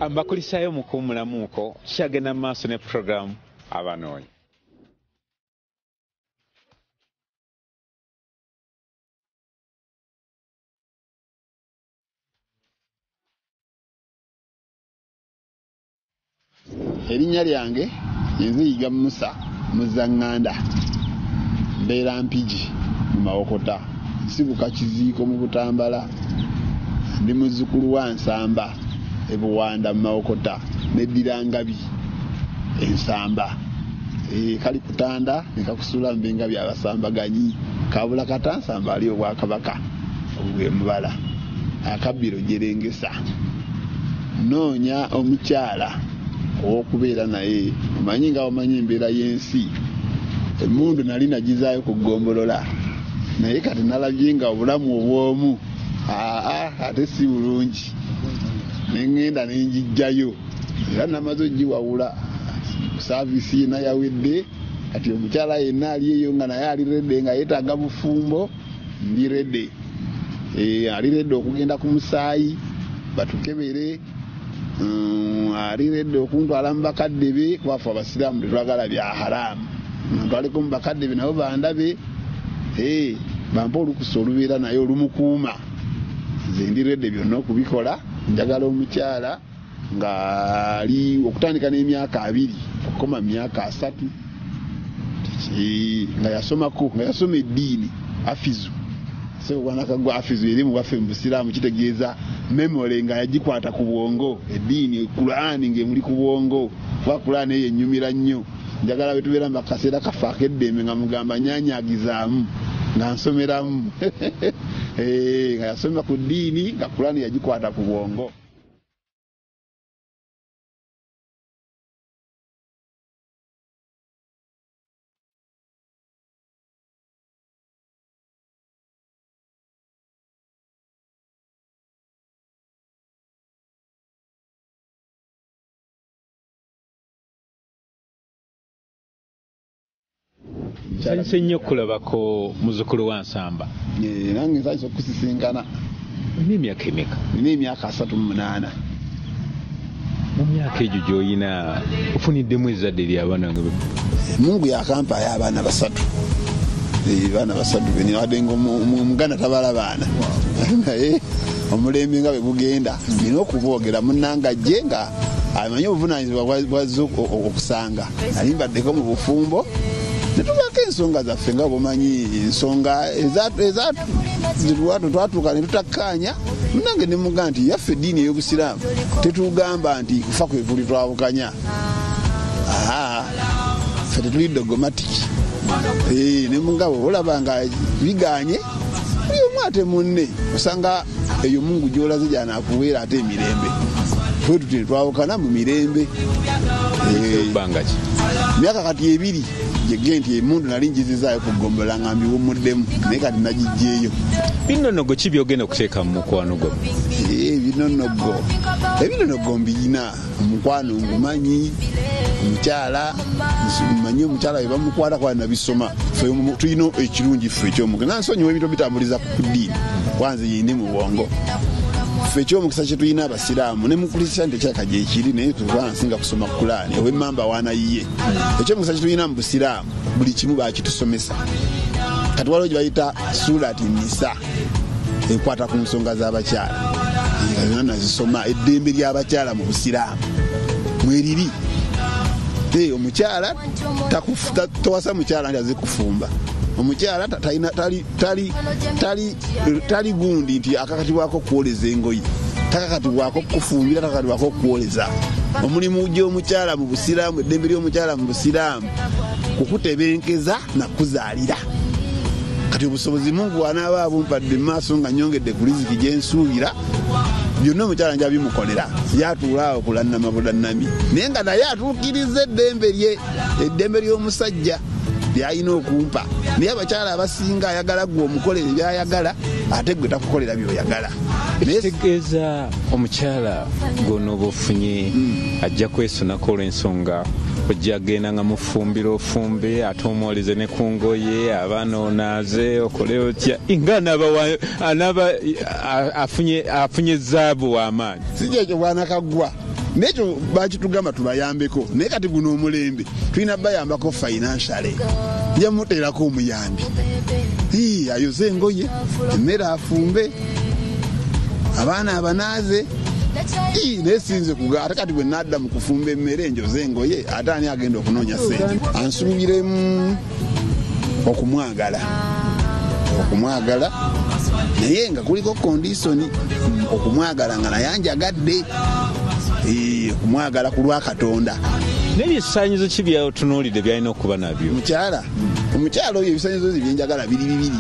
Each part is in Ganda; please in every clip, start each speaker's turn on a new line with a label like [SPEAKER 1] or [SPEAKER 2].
[SPEAKER 1] Ambakulisayo mukumulamuko kyagenda maaso ne program Abanoonya.
[SPEAKER 2] Erinnya lyange Nziyiga Musa Muzanganda mbeera Mpigi mu Mawokota nsibuka Kiziiko mu Butambala ndi muzzukulu wa Nsamba e Buwanda mu Mawokota neddira Ngabi Ensamba kali kutanda nekakusula mbengabi abasambaganyi kabula kata Nsamba ali Obwakabaka obw'Embala akabbiro Jerengesa noonya omukyala okubeera naye omanyi nga omanyi embeera y'ensi emmundu nali nagizaayo kugombolola naye kati nalabye nga obulamu obw'omu ate si bulungi neŋŋenda nenjijjayo era namaze ogiwawula saavisi yena yawedde kati omukyala yenna ali eyo nga naye ali redde nga yeetaaga bufumbo ndi redde ali redde okugenda ku musaayi batukebere ali redde okuntwala mu bakadde be kwafe abasiraamu tetwagala bya haramu ntwaleko mu bakadde be nabo bandabe bampa olukusa olubeera naye olumukuuma nze ndi redde byonna okubikola njagala omukyala nga ali okutandika n'emyaka 2 okukoma myaka 3 nga yasoma eddiini afizu sebwanakagwa afizu eri mu bwaffe mu busiraamu kitegeeza memole nga yagikwata ku bwongo eddiini Qur'ani ng'emuli ku bwongo kuba Qur'ani eyo ennyumira nnyo njagala bwe tubeera mu kaseera kafe ak'eddembe nga mugamba nyaanyagizaamu nga nsomeramu nga yasoma ku ddiini nga Qur'ani yagikwata ku bwongo.
[SPEAKER 1] Nsanise nnyo kulabako muzzukulu wa Nsamba.
[SPEAKER 2] Nange nsanise okusisinkana.
[SPEAKER 1] Nina emyaka emeka?
[SPEAKER 2] Nina emyaka 38.
[SPEAKER 1] Mu myaka egyo gy'oyina ofuniddemu ezzadde ly'abaana nga
[SPEAKER 2] Mungu yakampa abaana 3. Baana 3 beni wadde ng'omuganda tabala baana. Naye omulembe nga bwe gugenda nina okuboogera munnangajje nga amanyi obuvunaanyizibwa bwazze okusanga. Nali mbaddeko mu bufumbo netubako ensonga zaffe nga bumanyi ensonga twatuuka ne tutakkaanya munange ne muga nti yaffe eddiini ey'obusiraamu tetugamba nti kufa kwe kuli twawukanya ffe tetuli dogomatiki ne mugabo olaba nga biganye buli omu ate munne osanga eyo Mungu gy'olaze gy'anaakuweera ate emirembe ffe tuti twawukana mu mirembe myaka kati 2 jege nti emundu nali njizizaayo kugombola nga mbiwumuddemu naye kati nagijjeeyo.
[SPEAKER 1] Binonogo ki byogenda okuteeka mu mukwano gwo?
[SPEAKER 2] Ebinonogo mbiyina omukwano ngumanyi omukyala mmanyi omukyala we bamukwata kwa nabisoma tulina ekirungi ffe ekyomukisa nansonyiwa ebintu bitambuliza ku ddiini kwanze yindi mu bwongo ffe ekyomukisa kye tulina abasiraamu ne mu Kristiyani tekyaka gyekiri naye twansinga kusoma Qur'ani ow'emmamba waanayiye ekyomukisa kye tulina mu busiraamu buli kimu baakitusomesa kati waliwo gye bayita surati Nisa ekwata ku nsonga z'abakyala nga nazisoma eddembe ly'abakyala mu busiraamu mweriri omukyala towasa mukyala nti aze kufumba omukyala tali gundi nti akakatibwako kuwoleza engoyi takakatibwako kufumbira takakatibwako kuwoleza omulimu gy'omukyala mu busiraamu eddembe ly'omukyala mu busiraamu kukutebenkeza nakuzaalira kati obusobozi Mungu anaaba abumpadde mu maaso nga nyongedde ku riziki gye nsuubira byonna omukyala nja bimukolera yatuulaawo kulannama budannami naye nga naye atuukiriza eddembe ly'omusajja byalina okumpa naye abakyala abasinga ayagala gwe omukolere byayagala ate gwe takukolera byoyagala.
[SPEAKER 1] Ekitegeeza omukyala gw'onooba ofunye ajja kwesonako olw'ensonga ojja genda nga mufumbira ofumbe ate omwoleze ne ku ngoye abaana onaaze okole otya nga anaaba afunye zaabu w'amaanyi.
[SPEAKER 2] Si kyekyo bwanakagwa nekyo bakitugamba tubayambeko naye kati guno omulembe tulina bayambako financially yamuteerako omuyambi ayoze engoye emmere afumbe abaana abanaaze naye sinze ate kati bwe nadda mu kufumba emmere njoze engoye ate ani agenda okunoonya sente ansuubiremu okumwagala naye nga kuliko kondisoni okumwagala nga naye anjagadde okumwagala ku lwa Katonda.
[SPEAKER 1] N'ebisaanyizo ki by'otunuulidde byalina okuba nabyo?
[SPEAKER 2] Omukyala oyo ebisaanyizo byenjagala biri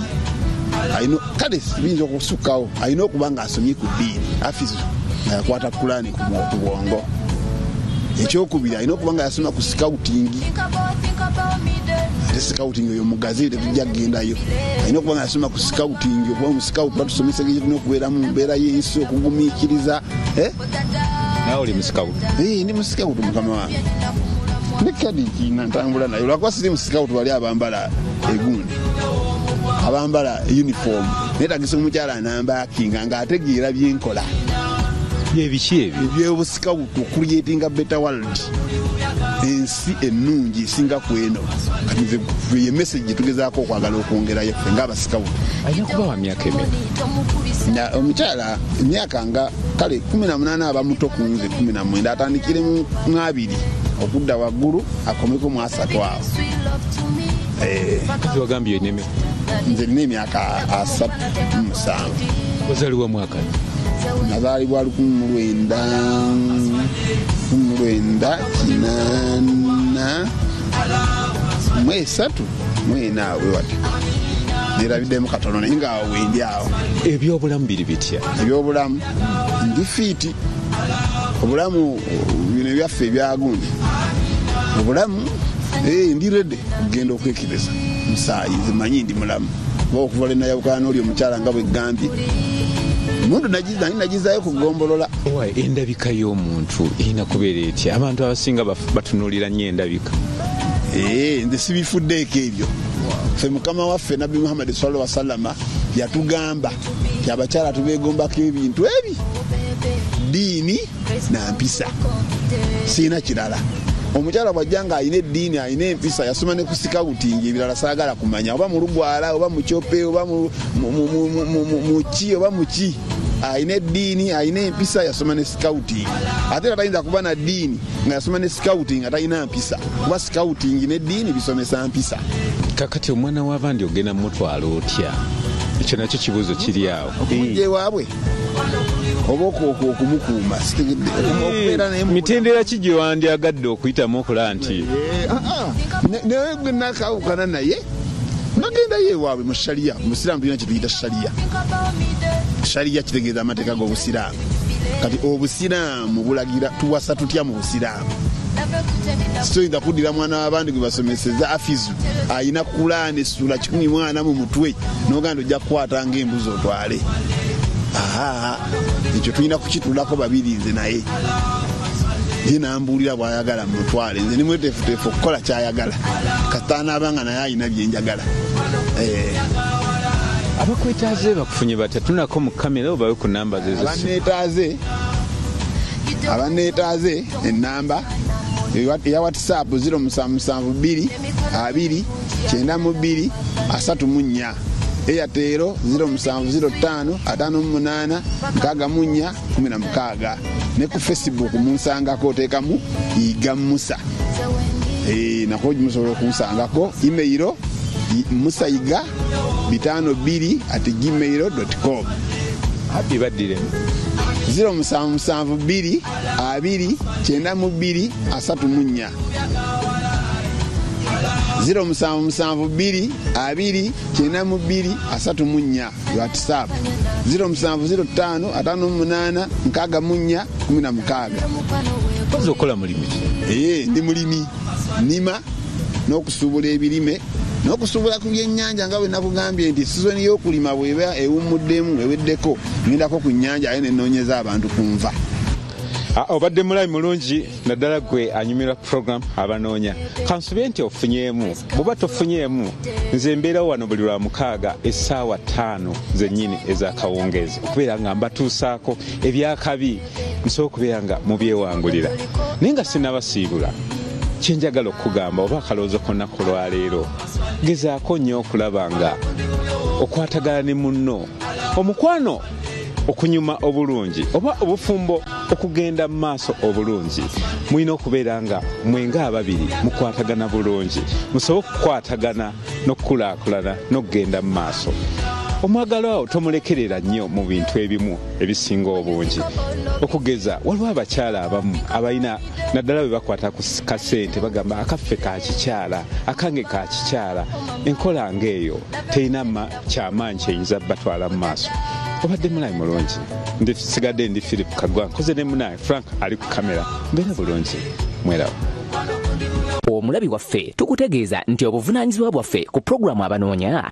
[SPEAKER 2] kale biyinza okusukkawo alina okuba ng'asomye ku ddiini afizu nga yakwata Kulaani ku bwongo. Ekyokubiri alina okuba nga yasoma ku sikawutingi ate sikawutingi oyo mugazi tetujja kugendayo. Alina okuba nga yasoma ku sikawutingi okuba omusikawuti batusomesa engeri tulina okubeera mu mbeera y'ensi okugumiikiriza.
[SPEAKER 1] Nawe oli musikawuti?
[SPEAKER 2] Ndi musikawuti mukama wange ne kadi ntambula nayo lwakuba siri musikawuti wali abambala egundi abambala uniform netagisa omukyala anambakinga ng'ategeera byenkola
[SPEAKER 1] byebiki ebyo
[SPEAKER 2] ebyobusikawuti okuliyetinga better world ensi ennungi esinga ku eno kati ye message tugezaako okwagala okwongerayo ffe ng'abasikawuti.
[SPEAKER 1] Alina kuba wa myaka emeka?
[SPEAKER 2] Omukyala emyaka nga kale 18 aba muto ku nze 19 atandikire mu 2 okudda waggulu akomeko mu 3 awo.
[SPEAKER 1] Wagambye olina
[SPEAKER 2] nze nina emyaka 37.
[SPEAKER 1] Wazaalibwa mwaka?
[SPEAKER 2] Nazaalibwa 1983 awe wati nerabiddemu katono naye ngaawo wendi awo.
[SPEAKER 1] Ebyobulamu biri bitya?
[SPEAKER 2] Ebyobulamu ndi fiiti. Obulamu bino ebyaffe ebyagundi obulamu ndi redde okugenda okwekebeza musaayi nze manyi ndi mulamu oba okuva lwe nayawukana n'oli omukyala nga bwe ggambye mundu nagizaayo kugombolola.
[SPEAKER 1] Endabika y'omuntu erina kubeera etya? Abantu abasinga batunuulira nnyo endabika.
[SPEAKER 2] Nze sibifuddeeko ebyo. Ffe mukama waffe Nabbi Muhammad sallallahu alaihi wasallam yatugamba ti abakyala tubeegombako ebintu ebi ddiini na mpisa siina kirala. Omukyala bw'ajja nga alina eddiini alina empisa yasoma ne ku sikawutingi ebirala saagala kumanya oba mu lugwala oba mu kyope oba mu ki oba mu ki alina eddiini alina empisa yasoma ne sikawutingi ate nga tayinza kuba na ddiini nga yasoma ne sikawutingi nga talina mpisa kuba sikawutingi n'eddiini bisomesa mpisa.
[SPEAKER 1] Kakati omwana w'abandi ogenda mutwala otya? Ekyo nakyo kibuuzo kiri awo.
[SPEAKER 2] Okumujja ewaabwe oba okumukuuma sitegedde
[SPEAKER 1] mitendera ki gye wandyagadde okuyitamu okola nti
[SPEAKER 2] naye gwe nakawukana naye nagendayo ewaabwe mu shaliya. Musiraamu tulina kyetuyita shaliya kitegeeza amateeka g'obusiraamu. Kati obusiraamu bulagira tuwasa tutya mu busiraamu? Sitoyinza kuddira mwana w'abandi gwe basomeseza afizu alina Kulaani essula 14 mu mutwe n'oganda ojja kukwata ng'embuzi otwale. Ekyo tulina kukituulako babiri nze naye ye nambuulira bw'ayagala mutwale nze ni mweteefuteefu okukola kyayagala kataanaabanga naye alina byenjagala.
[SPEAKER 1] Abakwetaaze bakufunye batya? Tunako mu kamera obawe ku namba zezo?
[SPEAKER 2] Abaneetaaze ennamba eya WhatsApp 0772 2 92 34 Airtel 0705 58 64 16 ne ku Facebook munsangako oteekamu Yiga Musa. Nako musobola okunsangako email musayiga52@gmail.com.
[SPEAKER 1] Happy birthday.
[SPEAKER 2] 0772 2 92 34 0772 2 92 34 WhatsApp 0705 58 64 16.
[SPEAKER 1] Oza okola mulimu ki?
[SPEAKER 2] Ndi mulimi nima n'okusuubula ebirime n'okusuubula ku byennyanja nga bwe nakugambye nti sizoni y'okulima bw'eba ewummuddemu eweddeko ngendako ku nnyanja aye nenoonyeza abantu ku nva.
[SPEAKER 1] Obadde mulayi mulungi naddala gwe anyumira program Abanoonya. Kansubye nti ofunyeemu. Bw'oba tofunyeemu nze mbeerawo wano buli lwa 6 essaawa 5 zennyini ez'akawungeezi okubeera nga mbatuusaako ebyakabi nsobola okubeera nga mubyewangulira naye nga sinabasiibula kyenjagala okugamba oba akalowoozo konna ku lwaleero gezaako nnyo okulaba nga okwatagana ne munno omukwano okunyuma obulungi oba obufumbo okugenda mu maaso obulungi mulina okubeera nga mwenga ababiri mukwatagana bulungi musobole okukwatagana n'okukulaakulana n'okugenda mu maaso omwagalo awo tomulekerera nnyo mu bintu ebimu ebisinga obungi okugeza waliwo abakyala abamu abalina naddala bwe bakwata ku kasente bagamba akaffe ka kikyala akange ka kikyala enkola ng'eyo terina kyamaanyi kyeyinza batwala mu maaso obadde mulayi mulungi sigadde ndi Philip Kagwa nkoze ne munaye Frank ali ku kamera mbeera bulungi mwerawo
[SPEAKER 3] omulabi waffe tukutegeeza nti obuvunaanyizibwa bwaffe ku pulogulaamu Abanoonya